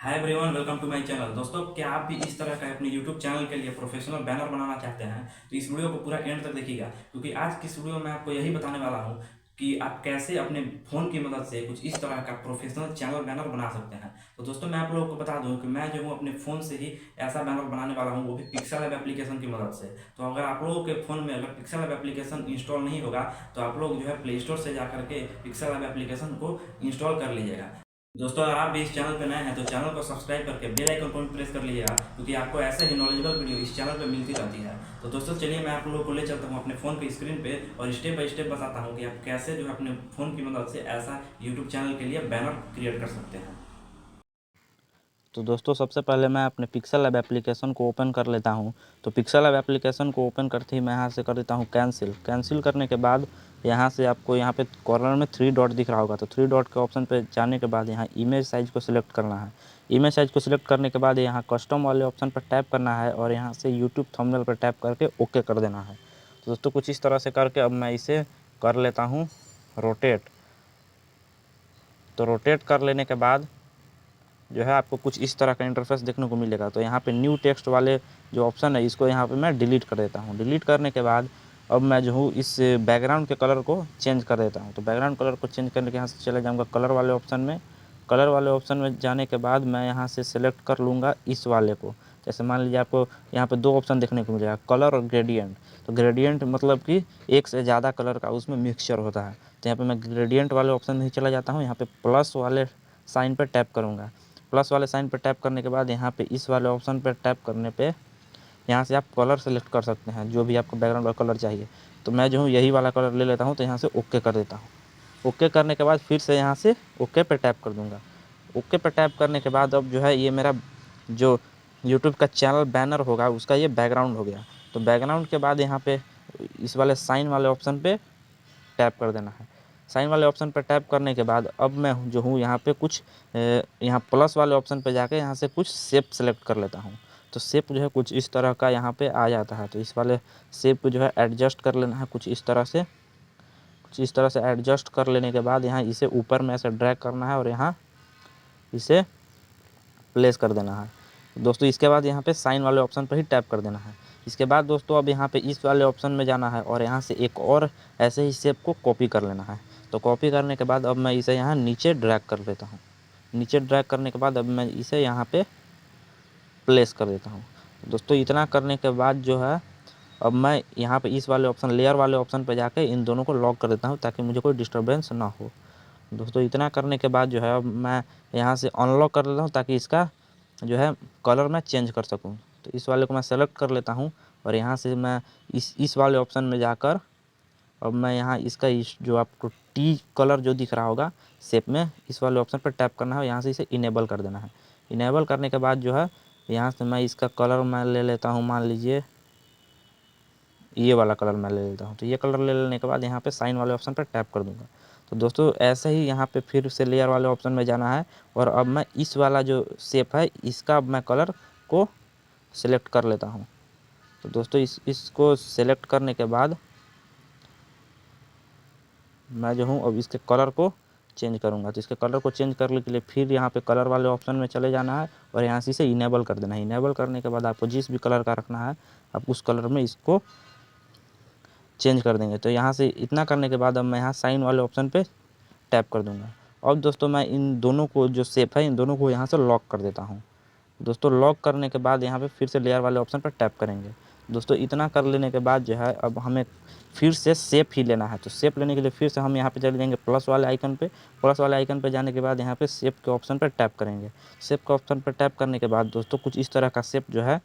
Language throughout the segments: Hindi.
Hi everyone, welcome to my channel. दोस्तों, क्या आप भी इस तरह का अपने यूट्यूब चैनल के लिए प्रोफेशनल बैनर बनाना चाहते हैं तो इस वीडियो को पूरा एंड तक देखिएगा, क्योंकि आज की इस वीडियो में आपको यही बताने वाला हूं कि आप कैसे अपने फ़ोन की मदद से कुछ इस तरह का प्रोफेशनल चैनल बैनर बना सकते हैं। तो दोस्तों, मैं आप लोगों को बता दूं कि मैं जो हूँ अपने फ़ोन से ही ऐसा बैनर बनाने वाला हूँ, वो भी पिक्सल ऐप एप्लीकेशन की मदद से। तो अगर आप लोगों के फ़ोन में अगर पिक्सल ऐप एप्लीकेशन इंस्टॉल नहीं होगा तो आप लोग जो है प्ले स्टोर से जा करके पिक्सल ऐप एप्लीकेशन को इंस्टॉल कर लीजिएगा। दोस्तों, अगर आप भी इस चैनल पर नए हैं तो चैनल को सब्सक्राइब करके बेल आइकन को भी प्रेस कर लीजिएगा, क्योंकि आपको ऐसे ही नॉलेजेबल वीडियो इस चैनल पर मिलती रहती है। तो दोस्तों, चलिए मैं आप लोगों को ले चलता हूँ अपने फ़ोन की स्क्रीन पे और स्टेप बाय स्टेप बताता हूँ कि आप कैसे जो है अपने फ़ोन की मदद से ऐसा यूट्यूब चैनल के लिए बैनर क्रिएट कर सकते हैं। तो दोस्तों सबसे पहले मैं अपने पिक्सल लैब एप्लीकेशन को ओपन कर लेता हूं। तो पिक्सल लैब एप्लीकेशन को ओपन करते ही मैं यहां से कर देता हूं कैंसिल करने के बाद यहां से आपको यहां पे कॉर्नर में 3 डॉट दिख रहा होगा। तो 3 डॉट के ऑप्शन पे जाने के बाद यहां इमेज साइज़ को सिलेक्ट करना है। इमेज साइज़ को सिलेक्ट करने के बाद यहां कस्टम वाले ऑप्शन पर टैप करना है और यहाँ से यूट्यूब थंबनेल पर टैप करके ओके कर देना है। तो दोस्तों कुछ इस तरह से करके अब मैं इसे कर लेता हूँ रोटेट। तो रोटेट कर लेने के बाद जो है आपको कुछ इस तरह का इंटरफेस देखने को मिलेगा। तो यहाँ पे न्यू टेक्स्ट वाले जो ऑप्शन है इसको यहाँ पे मैं डिलीट कर देता हूँ। डिलीट करने के बाद अब मैं जो हूँ इस बैकग्राउंड के कलर को चेंज कर देता हूँ। तो बैकग्राउंड कलर को चेंज करने के यहाँ से चले जाऊँगा कलर वाले ऑप्शन में। कलर वाले ऑप्शन में जाने के बाद मैं यहाँ से सेलेक्ट कर लूँगा इस वाले को। जैसे मान लीजिए आपको यहाँ पे 2 ऑप्शन देखने को मिलेगा, कलर और ग्रेडियंट। तो ग्रेडियंट मतलब कि एक से ज़्यादा कलर का उसमें मिक्सचर होता है। तो यहाँ पे मैं ग्रेडियंट वाले ऑप्शन में ही चला जाता हूँ। यहाँ पे प्लस वाले साइन पर टैप करूँगा। प्लस वाले साइन पर टैप करने के बाद यहाँ पे इस वाले ऑप्शन पर टैप करने पे यहाँ से आप कलर सेलेक्ट कर सकते हैं, जो भी आपको बैकग्राउंड का कलर चाहिए। तो मैं जो हूँ यही वाला कलर ले लेता हूँ। तो यहाँ से ओके कर देता हूँ। ओके करने के बाद फिर से यहाँ से ओके पे टैप कर दूँगा। ओके पे टैप करने के बाद अब जो है ये मेरा जो यूट्यूब का चैनल बैनर होगा उसका ये बैकग्राउंड हो गया। तो बैकग्राउंड के बाद यहाँ पे इस वाले साइन वाले ऑप्शन पे टैप कर देना है। साइन वाले ऑप्शन पर टैप करने के बाद अब मैं जो हूँ यहाँ पे कुछ यहाँ प्लस वाले ऑप्शन पे जाके यहाँ से कुछ शेप सेलेक्ट कर लेता हूँ। तो शेप जो है कुछ इस तरह का यहाँ पे आ जाता है। तो इस वाले शेप को जो है एडजस्ट कर लेना है कुछ इस तरह से। कुछ इस तरह से एडजस्ट कर लेने के बाद यहाँ इसे ऊपर में ऐसे ड्रैग करना है और यहाँ इसे प्लेस कर देना है। दोस्तों इसके बाद यहाँ पे साइन वाले ऑप्शन पर ही टैप कर देना है। इसके बाद दोस्तों अब यहाँ पे इस वाले ऑप्शन में जाना है और यहाँ से एक और ऐसे ही शेप को कॉपी कर लेना है। तो कॉपी करने के बाद अब मैं इसे यहाँ नीचे ड्रैग कर देता हूँ। नीचे ड्रैग करने के बाद अब मैं इसे यहाँ पे प्लेस कर देता हूँ। दोस्तों इतना करने के बाद जो है अब मैं यहाँ पे इस वाले ऑप्शन लेयर वाले ऑप्शन पर जाके इन दोनों को लॉक कर देता हूँ ताकि मुझे कोई डिस्टर्बेंस ना हो। दोस्तों इतना करने के बाद जो है अब मैं यहाँ से अनलॉक कर देता हूँ ताकि इसका जो है कलर मैं चेंज कर सकूँ। तो इस वाले को मैं सेलेक्ट कर लेता हूँ और यहाँ से मैं इस वाले ऑप्शन में जाकर अब मैं यहाँ इसका इस जो आपको टी कलर जो दिख रहा होगा शेप में, इस वाले ऑप्शन पर टैप करना है और यहाँ से इसे इनेबल कर देना है। इनेबल करने के बाद जो है यहाँ से मैं इसका कलर मैं ले लेता हूँ, मान लीजिए ये वाला कलर मैं ले लेता हूँ। तो ये कलर ले लेने के बाद यहाँ पे साइन वाले ऑप्शन पर टैप कर दूँगा। तो दोस्तों ऐसे ही यहाँ पे फिर से लेयर वाले ऑप्शन में जाना है और अब मैं इस वाला जो शेप है इसका अब मैं कलर को सिलेक्ट कर लेता हूँ। तो दोस्तों इसको सिलेक्ट करने के बाद मैं जो हूँ अब इसके कलर को चेंज करूँगा। तो इसके कलर को चेंज करने के लिए फिर यहाँ पे कलर वाले ऑप्शन में चले जाना है और यहाँ से इसे इनेबल कर देना है। इनेबल करने के बाद आपको जिस भी कलर का रखना है आप उस कलर में इसको चेंज कर देंगे। तो यहाँ से इतना करने के बाद अब मैं यहाँ साइन वाले ऑप्शन पे टैप कर दूँगा। अब दोस्तों मैं इन दोनों को जो शेप है इन दोनों को यहाँ से लॉक कर देता हूँ। दोस्तों लॉक करने के बाद यहाँ पे फिर से लेयर वाले ऑप्शन पर टैप करेंगे। दोस्तों इतना कर लेने के बाद जो है अब हमें फिर से शेप ही लेना है। तो शेप लेने के लिए फिर से हम यहाँ पे चले जाएंगे प्लस वाले आइकन पे। प्लस वाले आइकन पे जाने के बाद यहाँ पे शेप के ऑप्शन पर टैप करेंगे। शेप के ऑप्शन पर टैप करने के बाद दोस्तों कुछ इस तरह का शेप जो है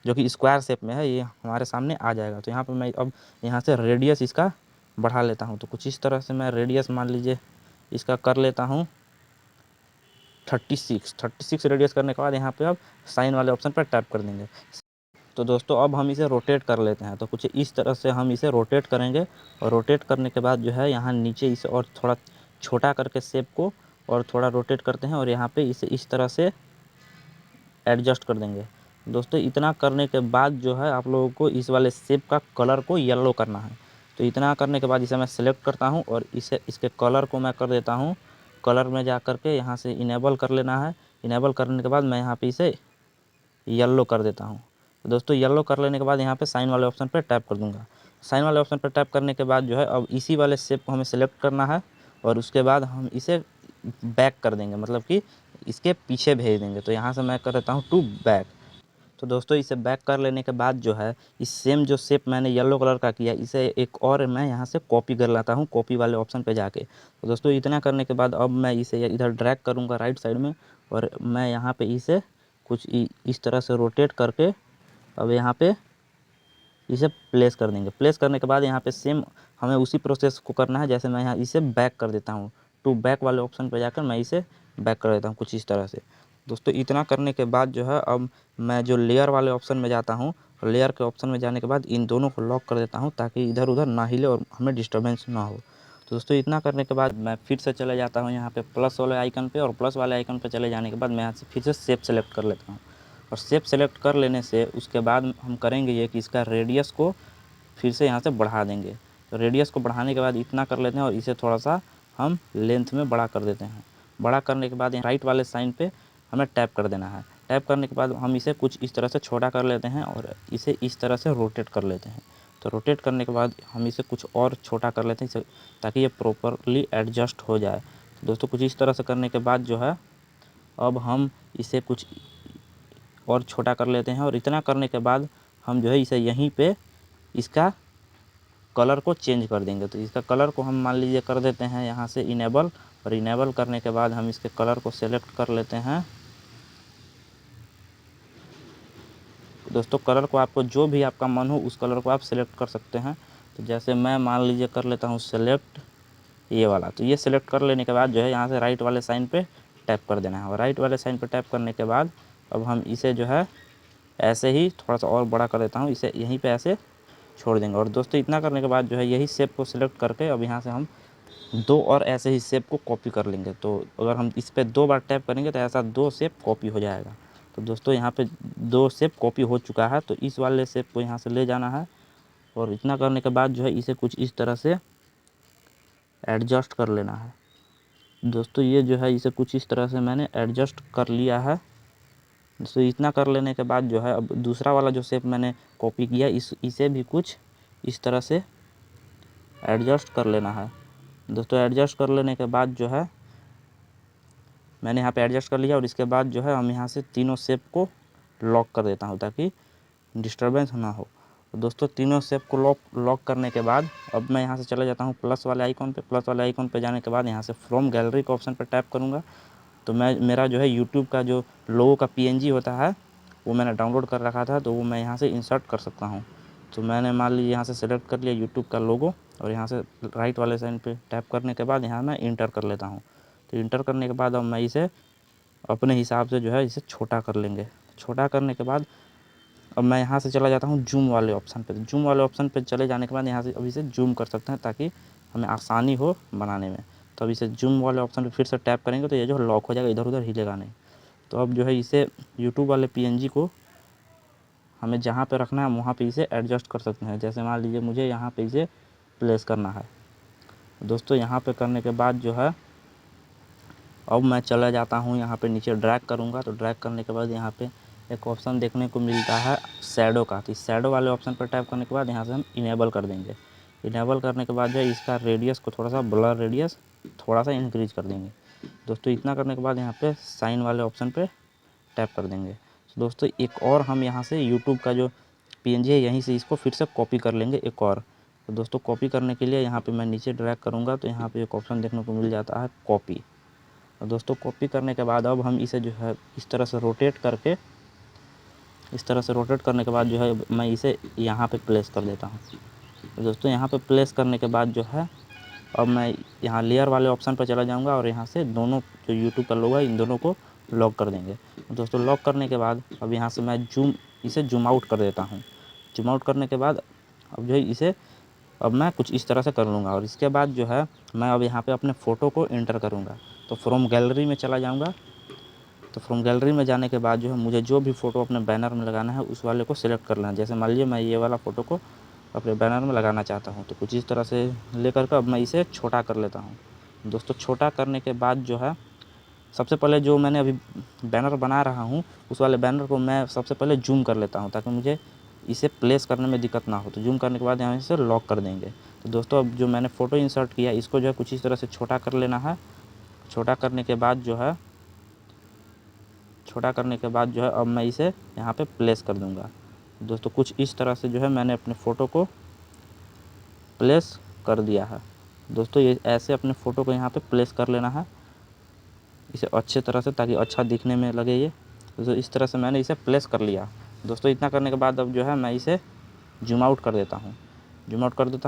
जो कि स्क्वायर शेप में है ये हमारे सामने आ जाएगा। तो यहाँ पर मैं अब यहाँ से रेडियस इसका बढ़ा लेता हूँ। तो कुछ इस तरह से मैं रेडियस मान लीजिए इसका कर लेता हूँ 36 रेडियस करने के बाद यहाँ पे अब साइन वाले ऑप्शन पर टैप कर देंगे। तो दोस्तों अब हम इसे रोटेट कर लेते हैं। तो कुछ इस तरह से हम इसे रोटेट करेंगे और रोटेट करने के बाद जो है यहाँ नीचे इसे और थोड़ा छोटा करके शेप को और थोड़ा रोटेट करते हैं और यहाँ पे इसे इस तरह से एडजस्ट कर देंगे। दोस्तों इतना करने के बाद जो है आप लोगों को इस वाले शेप का कलर को येलो करना है। तो इतना करने के बाद इसे मैं सेलेक्ट करता हूँ और इसके कलर को मैं कर देता हूँ, कलर में जा कर के यहाँ से इनेबल कर लेना है। इनेबल करने के बाद मैं यहाँ पे इसे येलो कर देता हूँ। तो दोस्तों येलो कर लेने के बाद यहाँ पे साइन वाले ऑप्शन पर टैप कर दूँगा। साइन वाले ऑप्शन पर टैप करने के बाद जो है अब इसी वाले शेप को हमें सेलेक्ट करना है और उसके बाद हम इसे बैक कर देंगे, मतलब कि इसके पीछे भेज देंगे। तो यहाँ से मैं कर देता हूँ टू बैक। तो दोस्तों इसे बैक कर लेने के बाद जो है इस सेम जो शेप मैंने येलो कलर का किया, इसे एक और मैं यहाँ से कॉपी कर लाता हूँ, कॉपी वाले ऑप्शन पे जाके। तो दोस्तों इतना करने के बाद अब मैं इसे इधर ड्रैग करूँगा राइट साइड में और मैं यहाँ पे इसे कुछ इस तरह से रोटेट करके अब यहाँ पे इसे प्लेस कर देंगे। प्लेस करने के बाद यहाँ पे सेम हमें उसी प्रोसेस को करना है, जैसे मैं यहाँ इसे बैक कर देता हूँ। टू बैक वाले ऑप्शन पर जाकर मैं इसे बैक कर देता हूँ कुछ इस तरह से। दोस्तों इतना करने के बाद जो है अब मैं जो लेयर वाले ऑप्शन में जाता हूँ, लेयर के ऑप्शन में जाने के बाद इन दोनों को लॉक कर देता हूँ ताकि इधर उधर ना हिले और हमें डिस्टर्बेंस ना हो। तो दोस्तों इतना करने के बाद मैं फिर से चले जाता हूँ यहाँ पे प्लस वाले आइकन पे, और प्लस वाले आइकन पे चले जाने के बाद मैं यहाँ से फिर से शेप सेलेक्ट कर लेता हूँ। और शेप सेलेक्ट कर लेने से उसके बाद हम करेंगे ये कि इसका रेडियस को फिर से यहाँ से बढ़ा देंगे। तो रेडियस को बढ़ाने के बाद इतना कर लेते हैं और इसे थोड़ा सा हम लेंथ में बड़ा कर देते हैं। बड़ा करने के बाद यहाँ राइट वाले साइन पे हमें टैप कर देना है। टैप करने के बाद हम इसे कुछ इस तरह से छोटा कर लेते हैं और इसे इस तरह से रोटेट कर लेते हैं। तो रोटेट करने के बाद हम इसे कुछ और छोटा कर लेते हैं ताकि ये प्रॉपरली एडजस्ट हो जाए। तो दोस्तों कुछ इस तरह से करने के बाद जो है अब हम इसे कुछ और छोटा कर लेते हैं और इतना करने के बाद हम जो है इसे यहीं पे इसका कलर को चेंज कर देंगे। तो इसका कलर को हम मान लीजिए कर देते हैं यहाँ से इनेबल, और इनेबल करने के बाद हम इसके कलर को सेलेक्ट कर लेते हैं। दोस्तों कलर को आपको जो भी आपका मन हो उस कलर को आप सेलेक्ट कर सकते हैं। तो जैसे मैं मान लीजिए कर लेता हूँ सेलेक्ट ये वाला। तो ये सेलेक्ट कर लेने के बाद जो है यहाँ से राइट वाले साइन पे टैप कर देना है, और राइट वाले साइन पे टैप करने के बाद अब हम इसे जो है ऐसे ही थोड़ा सा और बड़ा कर देता हूँ, इसे यहीं पे ऐसे छोड़ देंगे। और दोस्तों इतना करने के बाद जो है यही शेप को सिलेक्ट करके अब यहाँ से हम दो और ऐसे ही शेप को कॉपी कर लेंगे। तो अगर हम इस पर 2 बार टैप करेंगे तो ऐसा 2 शेप कॉपी हो जाएगा। तो दोस्तों यहाँ पे 2 शेप कॉपी हो चुका है, तो इस वाले शेप को यहाँ से ले जाना है और इतना करने के बाद जो है इसे कुछ इस तरह से एडजस्ट कर लेना है। दोस्तों ये जो है इसे कुछ इस तरह से मैंने एडजस्ट कर लिया है। दोस्तों इतना कर लेने के बाद जो है अब दूसरा वाला जो शेप मैंने कॉपी किया इसे भी कुछ इस तरह से एडजस्ट कर लेना है। दोस्तों एडजस्ट कर लेने के बाद जो है मैंने यहाँ पे एडजस्ट कर लिया, और इसके बाद जो है हम यहाँ से तीनों शेप को लॉक कर देता हूँ ताकि डिस्टर्बेंस ना हो। तो दोस्तों तीनों शेप को लॉक करने के बाद अब मैं यहाँ से चले जाता हूँ प्लस वाले आइकॉन पे। प्लस वाले आइकॉन पे जाने के बाद यहाँ से फ्रॉम गैलरी के ऑप्शन पर टैप करूँगा। तो मेरा जो है यूट्यूब का जो लोगो का PNG होता है वो मैंने डाउनलोड कर रखा था, तो वो मैं यहाँ से इंसर्ट कर सकता हूँ। तो मैंने मान लीजिए यहाँ से सेलेक्ट कर लिया यूट्यूब का लोगो, और यहाँ से राइट वाले साइड पे टैप करने के बाद यहाँ मैं इंटर कर लेता हूँ। तो इंटर करने के बाद अब मैं इसे अपने हिसाब से जो है इसे छोटा कर लेंगे। छोटा करने के बाद अब मैं यहाँ से चला जाता हूँ जूम वाले ऑप्शन पे। जूम वाले ऑप्शन पे चले जाने के बाद यहाँ से अब इसे जूम कर सकते हैं ताकि हमें आसानी हो बनाने में। तो अब इसे जूम वाले ऑप्शन पे फिर से टैप करेंगे तो ये जो लॉक हो जाएगा, इधर उधर हिलेगा नहीं। तो अब जो है इसे यूट्यूब वाले PNG को हमें जहाँ पे रखना है वहाँ पे इसे एडजस्ट कर सकते हैं। जैसे मान लीजिए मुझे यहाँ पे इसे प्लेस करना है। दोस्तों यहाँ पे करने के बाद जो है अब मैं चला जाता हूँ यहाँ पे नीचे ड्रैग करूँगा। तो ड्रैग करने के बाद यहाँ पे एक ऑप्शन देखने को मिलता है शैडो का। तो इस शैडो वाले ऑप्शन पर टैप करने के बाद यहाँ से हम इनेबल कर देंगे। इनेबल करने के बाद जो है इसका रेडियस को थोड़ा सा ब्लर रेडियस थोड़ा सा इंक्रीज कर देंगे। दोस्तों इतना करने के बाद यहाँ पे साइन वाले ऑप्शन पे टैप कर देंगे। तो दोस्तों एक और हम यहाँ से यूट्यूब का जो PNG है यहीं से इसको फिर से कॉपी कर लेंगे एक और। तो दोस्तों कॉपी करने के लिए यहाँ पे मैं नीचे ड्रैग करूँगा तो यहाँ पे एक ऑप्शन देखने को मिल जाता है कॉपी। और दोस्तों कॉपी करने के बाद अब हम इसे जो है इस तरह से रोटेट करके, इस तरह से रोटेट करने के बाद जो है मैं इसे यहाँ पे प्लेस कर देता हूँ। तो दोस्तों यहाँ पे प्लेस करने के बाद जो है अब मैं यहाँ लेयर वाले ऑप्शन पर चला जाऊँगा और यहाँ से दोनों जो यूट्यूब का लोगो है इन दोनों को लॉक कर देंगे। दोस्तों लॉक करने के बाद अब यहाँ से मैं इसे जूम आउट कर देता हूँ। जूम आउट करने के बाद अब जो है इसे अब मैं कुछ इस तरह से कर लूँगा, और इसके बाद जो है मैं अब यहाँ पे अपने फ़ोटो को एंटर करूँगा। तो फ्रॉम गैलरी में चला जाऊँगा। तो फ्रॉम गैलरी में जाने के बाद जो है मुझे जो भी फ़ोटो अपने बैनर में लगाना है उस वाले को सिलेक्ट कर लेना है। जैसे मान लीजिए मैं ये वाला फ़ोटो को अपने बैनर में लगाना चाहता हूँ, तो कुछ इस तरह से लेकर के अब मैं इसे छोटा कर लेता हूँ। दोस्तों छोटा करने के बाद जो है सबसे पहले जो मैंने अभी बैनर बना रहा हूँ उस वाले बैनर को मैं सबसे पहले जूम कर लेता हूँ ताकि मुझे इसे प्लेस करने में दिक्कत ना हो। तो जूम करने के बाद यहाँ से लॉक कर देंगे। तो दोस्तों अब जो मैंने फ़ोटो इंसर्ट किया इसको जो है कुछ इस तरह से छोटा कर लेना है। छोटा करने के बाद जो है अब मैं इसे यहाँ पे प्लेस कर दूँगा। दोस्तों कुछ इस तरह से जो है मैंने अपने फ़ोटो को प्लेस कर दिया है। दोस्तों ये ऐसे अपने फ़ोटो को यहाँ पे प्लेस कर लेना है इसे अच्छे तरह से, ताकि अच्छा दिखने में लगे ये। दोस्तों इस तरह से मैंने इसे प्लेस कर लिया। दोस्तों इतना करने के बाद अब जो है मैं इसे जूम आउट कर देता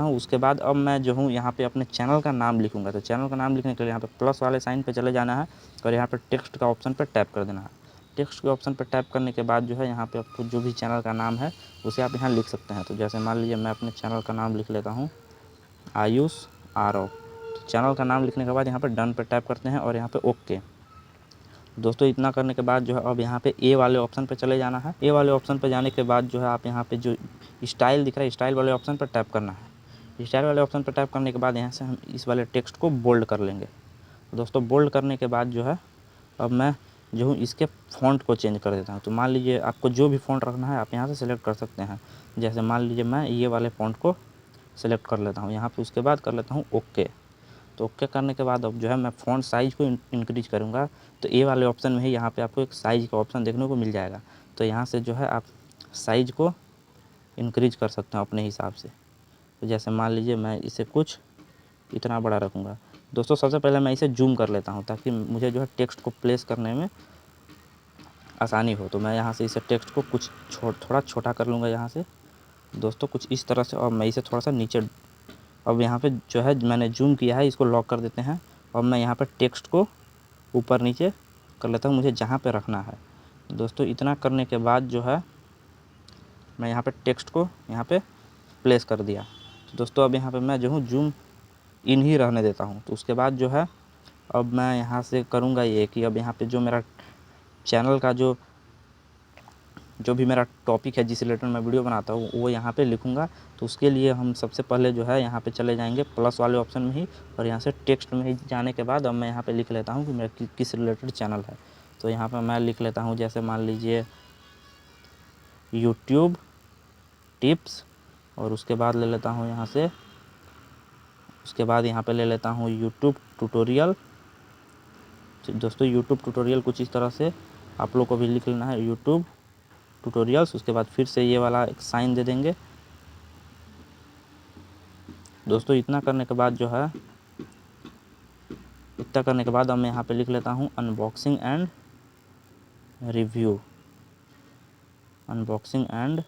हूँ। उसके बाद अब मैं जो हूँ यहाँ पे अपने चैनल का नाम लिखूँगा। तो चैनल का नाम लिखने के लिए यहाँ पे प्लस वाले साइन पे चले जाना है और यहाँ पे टेक्स्ट का ऑप्शन पे टैप कर देना है। टेक्स्ट के ऑप्शन पे टैप करने के बाद जो है यहाँ पे आपको जो भी चैनल का नाम है उसे आप यहाँ लिख सकते हैं। तो जैसे मान लीजिए मैं अपने चैनल का नाम लिख लेता हूँ आयुष आरव। तो चैनल का नाम लिखने के बाद यहाँ पर डन पे टैप करते हैं और यहाँ पे ओके। दोस्तों इतना करने के बाद जो है अब यहाँ पे ए वाले ऑप्शन पे चले जाना है। ए वाले ऑप्शन पे जाने के बाद जो है आप यहाँ पे जो स्टाइल दिख रहा है स्टाइल वाले ऑप्शन पर टैप करना है। स्टाइल वाले ऑप्शन पर टैप करने के बाद यहाँ से हम इस वाले टेक्स्ट को बोल्ड कर लेंगे। दोस्तों बोल्ड करने के बाद जो है अब मैं जो हूँ इसके फ़ॉन्ट को चेंज कर देता हूँ। तो मान लीजिए आपको जो भी फ़ॉन्ट रखना है आप यहाँ से सेलेक्ट कर सकते हैं। जैसे मान लीजिए मैं ये वाले फ़ॉन्ट को सेलेक्ट कर लेता हूँ यहाँ पे, उसके बाद कर लेता हूँ ओके। तो ओके करने के बाद अब जो है मैं फ़ॉन्ट साइज़ को इंक्रीज करूँगा। तो ए वाले ऑप्शन में ही यहाँ पे आपको एक साइज़ का ऑप्शन देखने को मिल जाएगा। तो यहाँ से जो है आप साइज़ को इंक्रीज कर सकते हैं अपने हिसाब से। तो जैसे मान लीजिए मैं इसे कुछ इतना बड़ा रखूँगा। दोस्तों सबसे पहले मैं इसे जूम कर लेता हूँ ताकि मुझे जो है टेक्स्ट को प्लेस करने में आसानी हो। तो मैं यहाँ से इसे टेक्स्ट को कुछ थोड़ा छोटा कर लूँगा यहाँ से। दोस्तों कुछ इस तरह से, और मैं इसे थोड़ा सा नीचे, अब यहाँ पे जो है मैंने जूम किया है इसको लॉक कर देते हैं। और मैं यहाँ पे टेक्स्ट को ऊपर नीचे कर लेता हूँ मुझे जहाँ पे रखना है। दोस्तों इतना करने के बाद जो है मैं यहाँ पे टेक्स्ट को यहाँ पे प्लेस कर दिया। तो दोस्तों अब यहाँ पे मैं जो हूँ जूम इन ही रहने देता हूँ। तो उसके बाद जो है अब मैं यहाँ से करूँगा ये कि अब यहाँ पे जो मेरा चैनल का जो भी मेरा टॉपिक है जिस रिलेटेड मैं वीडियो बनाता हूँ वो यहाँ पे लिखूँगा। तो उसके लिए हम सबसे पहले जो है यहाँ पे चले जाएंगे प्लस वाले ऑप्शन में ही, और यहाँ से टेक्स्ट में ही जाने के बाद अब मैं यहाँ पे लिख लेता हूँ कि मेरा किस रिलेटेड चैनल है। तो यहाँ पे मैं लिख लेता हूँ जैसे मान लीजिए यूट्यूब टिप्स, और उसके बाद ले लेता हूँ यहाँ से, उसके बाद यहाँ पे ले लेता हूँ यूट्यूब ट्यूटोरियल। दोस्तों यूट्यूब ट्यूटोरियल कुछ इस तरह से आप लोग को भी लिख लेना है यूट्यूब ट्यूटोरियल्स। उसके बाद फिर से ये वाला एक साइन दे देंगे। दोस्तों इतना करने के बाद जो है अब मैं यहाँ पे लिख लेता हूँ unboxing and review. Unboxing and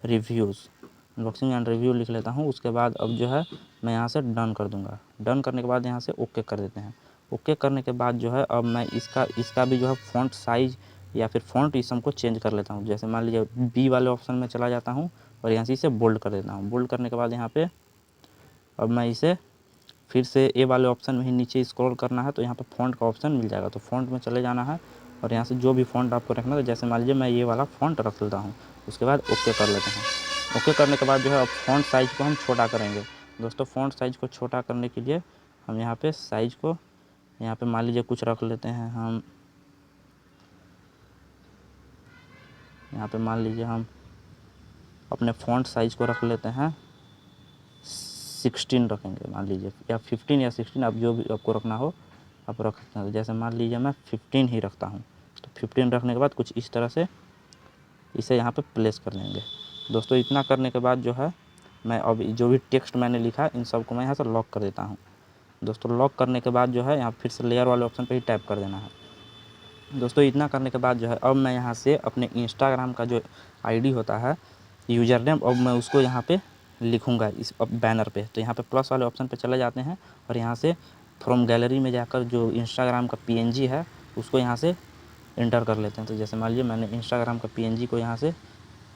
review लिख लेता हूँ। उसके बाद अब जो है मैं यहाँ से डन कर दूँगा। डन करने के बाद यहाँ से ओके कर देते हैं। ओके करने के बाद जो है अब मैं इसका भी जो है फ़ॉन्ट साइज़ या फिर फ़ॉन्ट इसम को चेंज कर लेता हूँ। जैसे मान लीजिए बी वाले ऑप्शन में चला जाता हूँ और यहाँ से इसे बोल्ड कर देता हूँ। बोल्ड करने के बाद यहाँ पे अब मैं इसे फिर से ए वाले ऑप्शन में ही नीचे स्क्रॉल करना है तो यहाँ पे फ़ॉन्ट का ऑप्शन मिल जाएगा। तो फ़ॉन्ट में चले जाना है और यहाँ से जो भी फ़ॉन्ट आपको रखना है, तो जैसे मान लीजिए मैं ये वाला फ़ॉन्ट रख लेता हूँ। उसके बाद ओके कर लेते हैं। ओके करने के बाद जो है अब फ़ॉन्ट साइज़ को हम छोटा करेंगे। दोस्तों फ़ॉन्ट साइज़ को छोटा करने के लिए हम यहाँ पे साइज़ को यहाँ पे मान लीजिए कुछ रख लेते हैं हम, यहाँ पे मान लीजिए हम अपने फ़ॉन्ट साइज़ को रख लेते हैं 16 रखेंगे मान लीजिए, या 15 या 16 आप जो भी आपको रखना हो आप रख सकते हैं। जैसे मान लीजिए मैं 15 ही रखता हूँ। तो 15 रखने के बाद कुछ इस तरह से इसे यहाँ पे प्लेस कर लेंगे। दोस्तों इतना करने के बाद जो है मैं अब जो भी टेक्स्ट मैंने लिखा इन सब को मैं यहाँ से लॉक कर देता हूँ। दोस्तों लॉक करने के बाद जो है यहाँ फिर से लेयर वाले ऑप्शन पे ही टैप कर देना है। दोस्तों इतना करने के बाद जो है अब मैं यहाँ से अपने इंस्टाग्राम का जो आईडी होता है यूज़र नेम, अब मैं उसको यहाँ पे लिखूँगा इस बैनर पे। तो यहाँ पे प्लस वाले ऑप्शन पे चले जाते हैं और यहाँ से फ्रॉम गैलरी में जाकर जो इंस्टाग्राम का PNG है उसको यहाँ से इंटर कर लेते हैं। तो जैसे मान लीजिए मैंने इंस्टाग्राम का PNG को यहाँ से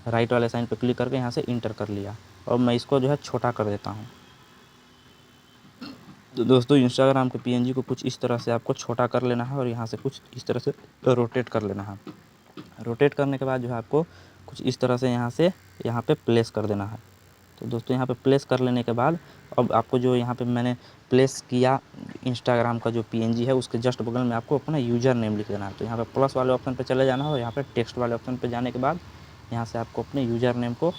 राइट वाले साइन पे क्लिक करके यहाँ से इंटर कर लिया और मैं इसको जो है छोटा कर देता हूँ। तो दोस्तों इंस्टाग्राम के PNG को कुछ इस तरह से आपको छोटा कर लेना है और यहाँ से कुछ इस तरह से रोटेट कर लेना है। रोटेट करने के बाद जो है आपको कुछ इस तरह से यहाँ पे प्लेस कर देना है। तो दोस्तों यहाँ पे प्लेस कर लेने के बाद अब आपको जो यहाँ पे मैंने प्लेस किया इंस्टाग्राम का जो पीएनजी है उसके जस्ट बगल में आपको अपना यूज़र नेम लिख देना है। तो यहाँ पे प्लस वाले ऑप्शन पे चले जाना है और यहाँ पे टेक्स्ट वाले ऑप्शन पे जाने के बाद यहाँ से आपको अपने यूज़र नेम को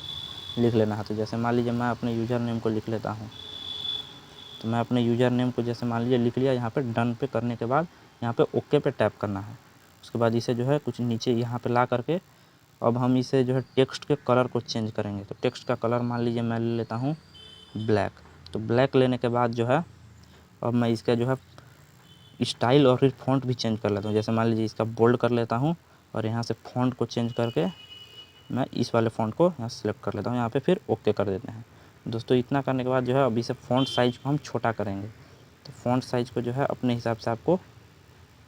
लिख लेना है। तो जैसे मान लीजिए मैं अपने यूज़र नेम को लिख लेता हूँ। तो मैं अपने यूज़र नेम को जैसे मान लीजिए लिख लिया, यहाँ पे डन पे करने के बाद यहाँ पे ओके पे टैप करना है। उसके बाद इसे जो है कुछ नीचे यहाँ पे ला करके अब हम इसे जो है टेक्स्ट के कलर को चेंज करेंगे। तो टेक्स्ट का कलर मान लीजिए मैं ले लेता हूँ ब्लैक। तो ब्लैक लेने के बाद जो है अब मैं इसका जो है स्टाइल और फिर फ़ॉन्ट भी चेंज कर लेता हूँ। जैसे मान लीजिए इसका बोल्ड कर लेता हूँ और यहाँ से फ़ॉन्ट को चेंज करके मैं इस वाले फ़ॉन्ट को यहाँ सेलेक्ट कर लेता हूँ। यहाँ पे फिर ओके कर देते हैं। दोस्तों इतना करने के बाद जो है अब इसे फ़ॉन्ट साइज़ को हम छोटा करेंगे। तो फ़ॉन्ट साइज़ को जो है अपने हिसाब से आपको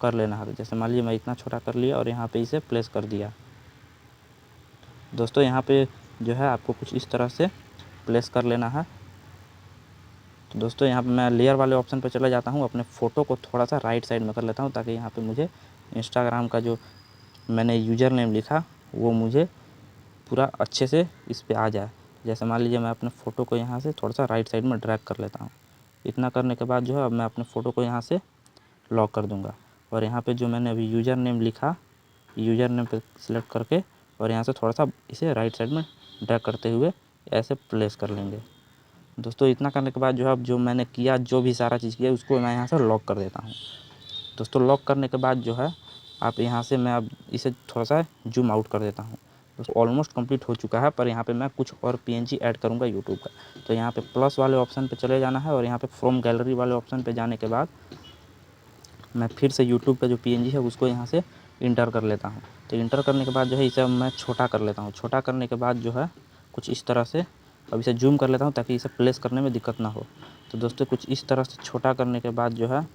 कर लेना है। तो जैसे मान लीजिए मैं इतना छोटा कर लिया और यहाँ पे इसे प्लेस कर दिया। दोस्तों यहाँ पे जो है आपको कुछ इस तरह से प्लेस कर लेना है। तो दोस्तों यहाँ पे मैं लेयर वाले ऑप्शन पे चला जाता हूँ, अपने फ़ोटो को थोड़ा सा राइट साइड में कर लेता हूँ ताकि यहाँ पे मुझे इंस्टाग्राम का जो मैंने यूज़र नेम लिखा वो मुझे पूरा अच्छे से इस पे आ जाए। जैसे मान लीजिए मैं अपने फ़ोटो को यहाँ से थोड़ा सा राइट साइड में ड्रैग कर लेता हूँ। इतना करने के बाद जो है अब मैं अपने फ़ोटो को यहाँ से लॉक कर दूँगा और यहाँ पे जो मैंने अभी यूज़र नेम लिखा, यूज़र नेम पे सिलेक्ट करके और यहाँ से थोड़ा सा इसे राइट साइड में ड्रैग करते हुए ऐसे प्लेस कर लेंगे। दोस्तों इतना करने के बाद जो है अब जो मैंने किया, जो भी सारा चीज़ किया उसको मैं यहाँ से लॉक कर देता हूँ। दोस्तों लॉक करने के बाद जो है आप यहाँ से मैं अब इसे थोड़ा सा जूम आउट कर देता हूँ। दोस्तों ऑलमोस्ट कंप्लीट हो चुका है, पर यहाँ पे मैं कुछ और पीएनजी ऐड करूँगा यूट्यूब का। तो यहाँ पे प्लस वाले ऑप्शन पे चले जाना है और यहाँ पे फ्रॉम गैलरी वाले ऑप्शन पे जाने के बाद मैं फिर से यूट्यूब का जो पीएनजी है उसको यहाँ से इंटर कर लेता हूँ। तो इंटर करने के बाद जो है इसे मैं छोटा कर लेता हूँ। छोटा करने के बाद जो है कुछ इस तरह से अब इसे जूम कर लेता हूँ ताकि इसे प्लेस करने में दिक्कत ना हो। तो दोस्तों कुछ इस तरह से छोटा करने के बाद जो है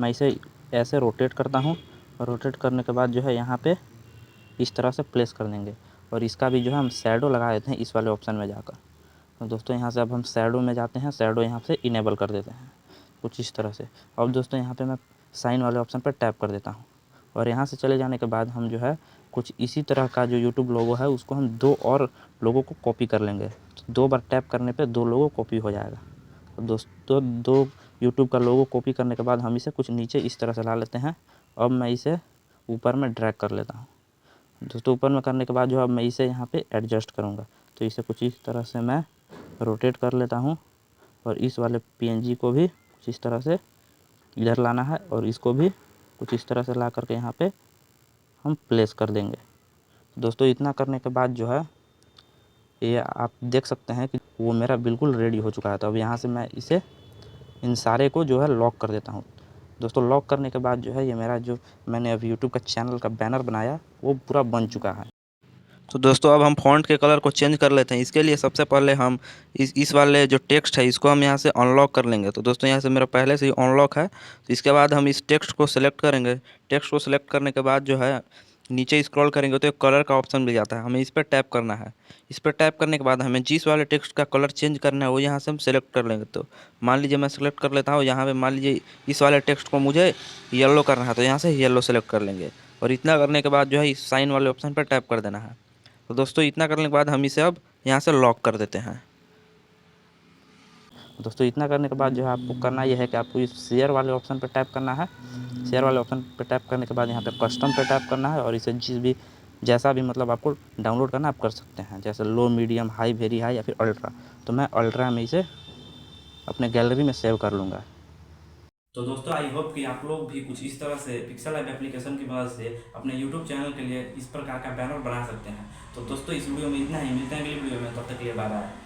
मैं इसे ऐसे रोटेट करता हूँ और रोटेट करने के बाद जो है यहाँ पे इस तरह से प्लेस कर देंगे और इसका भी जो है हम शैडो लगा देते हैं इस वाले ऑप्शन में जाकर। तो दोस्तों यहाँ से अब हम शैडो में जाते हैं, शैडो यहाँ से इनेबल कर देते हैं कुछ इस तरह से। अब दोस्तों यहाँ पे मैं साइन वाले ऑप्शन पर टैप कर देता हूँ और यहाँ से चले जाने के बाद हम जो है कुछ इसी तरह का जो यूट्यूब लोगो है उसको हम दो और लोगों को कॉपी कर लेंगे। तो 2 बार टैप करने पे 2 लोगो कॉपी हो जाएगा। तो दोस्तों 2 यूट्यूब का लोगो कॉपी करने के बाद हम इसे कुछ नीचे इस तरह से ला लेते हैं। अब मैं इसे ऊपर में ड्रैग कर लेता हूँ। दोस्तों ऊपर में करने के बाद जो अब मैं इसे यहाँ पे एडजस्ट करूँगा। तो इसे कुछ इस तरह से मैं रोटेट कर लेता हूँ और इस वाले पीएनजी को भी कुछ इस तरह से इधर लाना है और इसको भी कुछ इस तरह से ला करके यहाँ पे हम प्लेस कर देंगे। दोस्तों इतना करने के बाद जो है ये आप देख सकते हैं कि वो मेरा बिल्कुल रेडी हो चुका है। तो अब यहाँ से मैं इसे इन सारे को जो है लॉक कर देता हूँ। दोस्तों लॉक करने के बाद जो है ये मेरा जो मैंने अभी यूट्यूब का चैनल का बैनर बनाया वो पूरा बन चुका है। तो दोस्तों अब हम फ़ॉन्ट के कलर को चेंज कर लेते हैं। इसके लिए सबसे पहले हम इस वाले जो टेक्स्ट है इसको हम यहाँ से अनलॉक कर लेंगे। तो दोस्तों यहाँ से मेरा पहले से ही अनलॉक है। तो इसके बाद हम इस टेक्स्ट को सिलेक्ट करेंगे। टेक्स्ट को सिलेक्ट करने के बाद जो है नीचे स्क्रॉल करेंगे तो एक कलर का ऑप्शन मिल जाता है, हमें इस पर टैप करना है। इस पर टैप करने के बाद हमें जिस वाले टेक्स्ट का कलर चेंज करना है वो यहाँ से हम सेलेक्ट कर लेंगे। तो मान लीजिए मैं सेलेक्ट कर लेता हूँ, यहाँ पे मान लीजिए इस वाले टेक्स्ट को मुझे येलो करना है तो यहाँ से येलो सेलेक्ट कर लेंगे और इतना करने के बाद जो है इस साइन वाले ऑप्शन पर टैप कर देना है। तो दोस्तों इतना करने के बाद हम इसे अब यहाँ से लॉक कर देते हैं। दोस्तों इतना करने के बाद जो है आपको करना यह है कि आपको इस शेयर वाले ऑप्शन पर टैप करना है। शेयर वाले ऑप्शन पर टैप करने के बाद यहाँ पे कस्टम पर टैप करना है और इसे जैसा भी मतलब आपको डाउनलोड करना आप कर सकते हैं, जैसे लो, मीडियम, हाई, वेरी हाई या फिर अल्ट्रा। तो मैं अल्ट्रा में इसे अपने गैलरी में सेव कर लूँगा। तो दोस्तों आई होप कि आप लोग भी कुछ इस तरह से पिक्सल ऐप एप्लीकेशन की मदद से अपने यूट्यूब चैनल के लिए इस प्रकार का बैनर बना सकते हैं। तो दोस्तों इस वीडियो में इतना ही, मिलते हैं अगली वीडियो में, तब तक के लिए बाय बाय।